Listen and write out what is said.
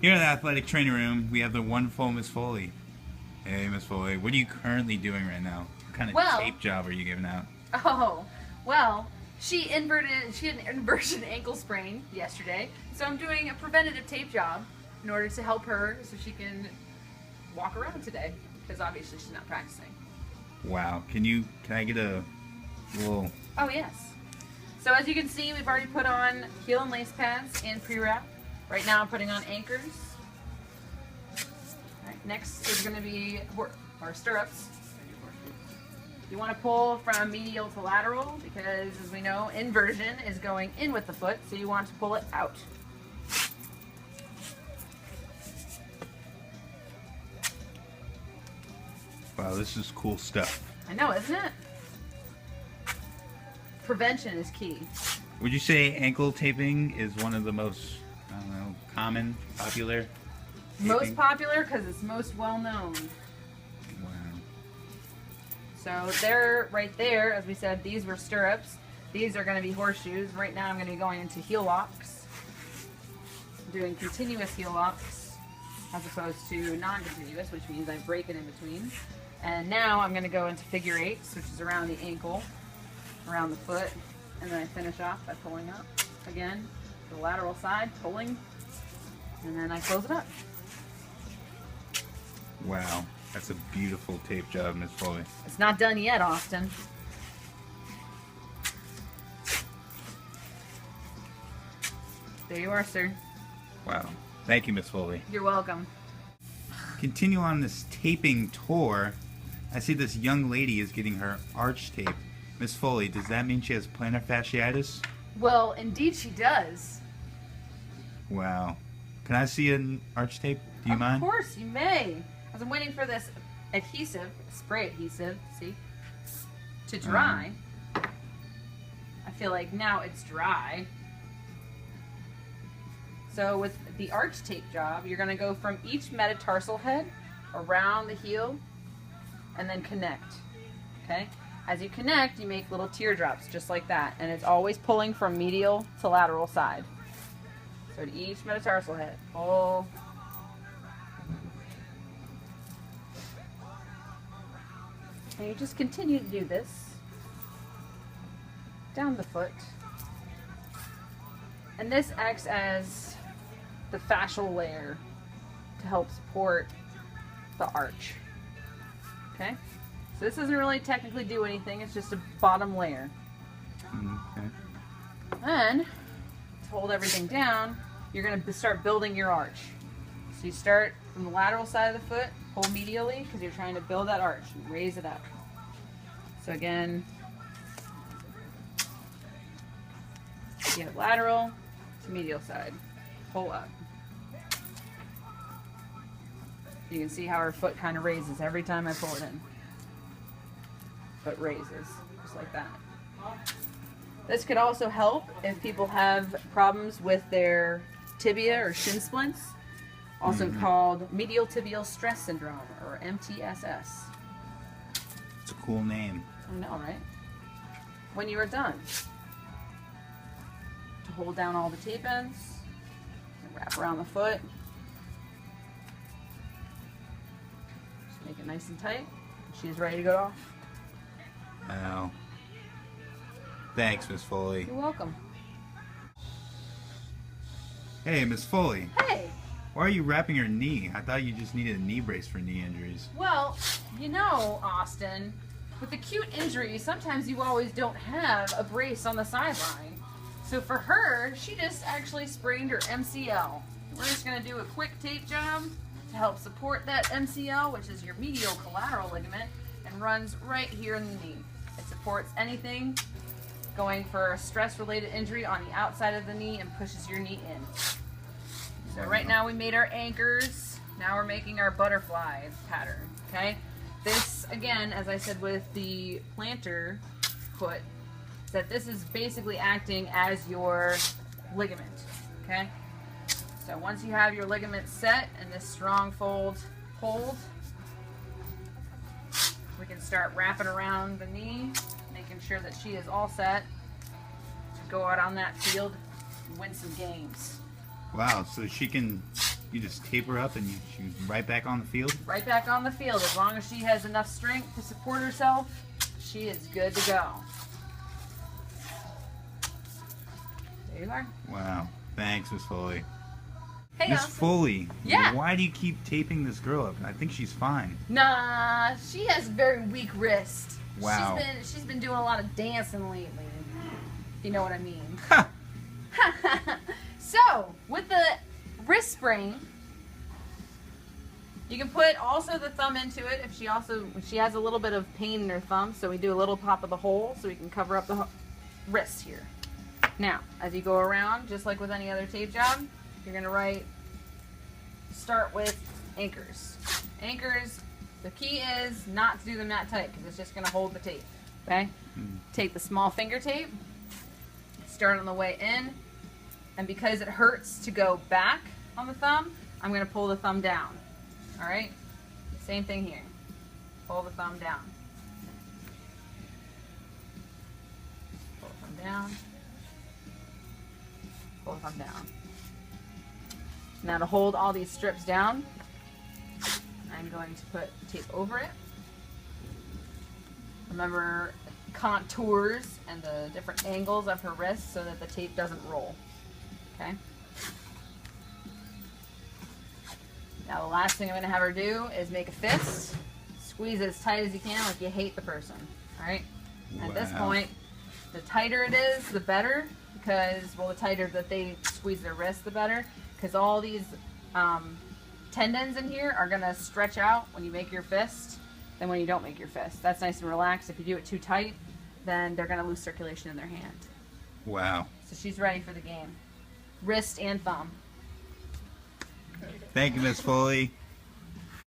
Here in the athletic training room, we have the wonderful Miss Foley. Hey, Miss Foley, what are you currently doing right now? What kind of tape job are you giving out? Oh, well, she had an inverted ankle sprain yesterday, so I'm doing a preventative tape job in order to help her so she can walk around today, because obviously she's not practicing. Wow, can I get a little... Oh, yes. So as you can see, we've already put on heel and lace pads and pre-wrap. Right now I'm putting on anchors. All right, next is going to be our stirrups. You want to pull from medial to lateral because, as we know, inversion is going in with the foot, so you want to pull it out. Wow, this is cool stuff. I know, isn't it? Prevention is key. Would you say ankle taping is one of the most, I don't know, common, popular taping? Most popular because it's most well known. Wow. So they're right there, as we said, these were stirrups. These are going to be horseshoes. Right now I'm going to be going into heel locks. Doing continuous heel locks as opposed to non-continuous, which means I break it in between. And now I'm going to go into figure eights, which is around the ankle, around the foot, and then I finish off by pulling up again, the lateral side, pulling, and then I close it up. Wow, that's a beautiful tape job, Miss Foley. It's not done yet, Austin. There you are, sir. Wow. Thank you, Miss Foley. You're welcome. Continue on this taping tour. I see this young lady is getting her arch tape. Miss Foley, does that mean she has plantar fasciitis? Well, indeed she does. Wow. Can I see an arch tape? Do you mind? Of course, you may. As I'm waiting for this adhesive, spray adhesive, see, to dry. I feel like now it's dry. So with the arch tape job, you're going to go from each metatarsal head around the heel and then connect. Okay? As you connect, you make little teardrops just like that, and it's always pulling from medial to lateral side. So at each metatarsal head, pull. And you just continue to do this down the foot. And this acts as the fascial layer to help support the arch. Okay? So this doesn't really technically do anything, it's just a bottom layer. Okay. Then, to hold everything down, you're going to start building your arch. So you start from the lateral side of the foot, pull medially, because you're trying to build that arch and raise it up. So again, you have lateral to medial side, pull up. You can see how our foot kind of raises every time I pull it in. Foot raises, just like that. This could also help if people have problems with their tibia or shin splints, also called medial tibial stress syndrome, or MTSS. It's a cool name. I know, right? When you are done, to hold down all the tape ends, wrap around the foot, just make it nice and tight. She's ready to go off. Wow. Thanks, Miss Foley. You're welcome. Hey, Miss Foley. Hey! Why are you wrapping your knee? I thought you just needed a knee brace for knee injuries. Well, you know, Austin, with acute injuries, sometimes you always don't have a brace on the sideline. So for her, she just actually sprained her MCL. We're just going to do a quick tape job to help support that MCL, which is your medial collateral ligament, and runs right here in the knee. It supports anything going for a stress-related injury on the outside of the knee and pushes your knee in. So right now we made our anchors. Now we're making our butterfly pattern, okay? This, again, as I said with the plantar foot, that this is basically acting as your ligament, okay? So once you have your ligament set and this strong fold hold, we can start wrapping around the knee, making sure that she is all set to go out on that field and win some games. Wow, so she can You just tape her up and she's right back on the field? Right back on the field. As long as she has enough strength to support herself, she is good to go. There you are. Wow. Thanks, Miss Foley. Hey, Miss Austin. Foley, Yeah. why do you keep taping this girl up? I think she's fine. Nah, she has very weak wrist. Wow. She's been doing a lot of dancing lately. If you know what I mean. Ha! So, with the wrist spring, you can put also the thumb into it if she has a little bit of pain in her thumb, so we do a little pop of the hole so we can cover up the wrist here. Now, as you go around, just like with any other tape job, you're going to start with anchors. Anchors, the key is not to do them that tight because it's just going to hold the tape. Okay? Take the small finger tape, start on the way in, and because it hurts to go back on the thumb, I'm going to pull the thumb down. Alright? Same thing here. Pull the thumb down. Pull the thumb down. Pull the thumb down. Now to hold all these strips down, I'm going to put tape over it. Remember contours and the different angles of her wrist so that the tape doesn't roll. Okay? Now the last thing I'm going to have her do is make a fist. Squeeze it as tight as you can like you hate the person. Alright? At this point, the tighter it is, the better. Because, well, the tighter that they squeeze their wrist, the better. Because all these tendons in here are going to stretch out when you make your fist than when you don't make your fist. That's nice and relaxed. If you do it too tight, then they're going to lose circulation in their hand. Wow. So she's ready for the game. Wrist and thumb. Thank you, Miss Foley.